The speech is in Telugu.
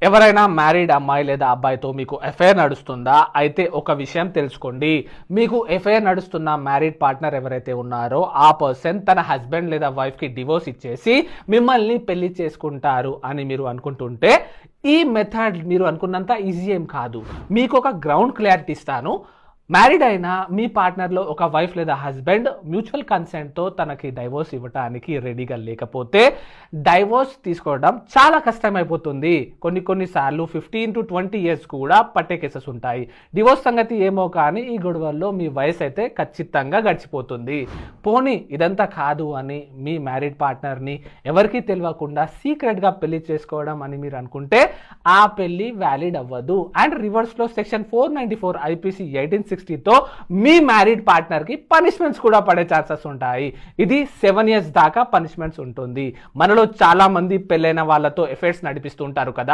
ఎవరైనా మ్యారీడ్ అమ్మాయి లేదా అబ్బాయితో మీకు ఎఫ్ఐఆర్ నడుస్తుందా? అయితే ఒక విషయం తెలుసుకోండి. మీకు ఎఫ్ఐఆర్ నడుస్తున్న మ్యారీడ్ పార్ట్నర్ ఎవరైతే ఉన్నారో ఆ పర్సన్ తన హస్బెండ్ లేదా వైఫ్కి డివోర్స్ ఇచ్చేసి మిమ్మల్ని పెళ్లి చేసుకుంటారు అని మీరు అనుకుంటుంటే ఈ మెథడ్ మీరు అనుకున్నంత ఈజీ ఏం కాదు. మీకు ఒక గ్రౌండ్ క్లారిటీ ఇస్తాను. మ్యారీడ్ అయిన మీ పార్ట్నర్లో ఒక వైఫ్ లేదా హస్బెండ్ మ్యూచువల్ కన్సెంట్తో తనకి డైవోర్స్ ఇవ్వడానికి రెడీగా లేకపోతే డైవోర్స్ తీసుకోవడం చాలా కష్టమైపోతుంది. కొన్నిసార్లు 15 to 20 years కూడా పట్టే కేసెస్ ఉంటాయి. డివోర్స్ సంగతి ఏమో కానీ ఈ గొడవల్లో మీ వయసు అయితే ఖచ్చితంగా గడిచిపోతుంది. పోనీ ఇదంతా కాదు అని మీ మ్యారీడ్ పార్ట్నర్ని ఎవరికీ తెలియకుండా సీక్రెట్గా పెళ్లి చేసుకోవడం అని మీరు అనుకుంటే ఆ పెళ్లి వ్యాలిడ్ అవ్వదు. అండ్ రివర్స్లో సెక్షన్ 494 IPC 1860తో మీ మ్యారీడ్ పార్ట్నర్కి పనిష్మెంట్స్ కూడా పడే ఛాన్సెస్ ఉంటాయి. ఇది 7 years దాకా పనిష్మెంట్స్ ఉంటుంది. మనలో చాలా మంది పెళ్ళైన వాళ్ళతో ఎఫైర్స్ నడిపిస్తూ ఉంటారు కదా.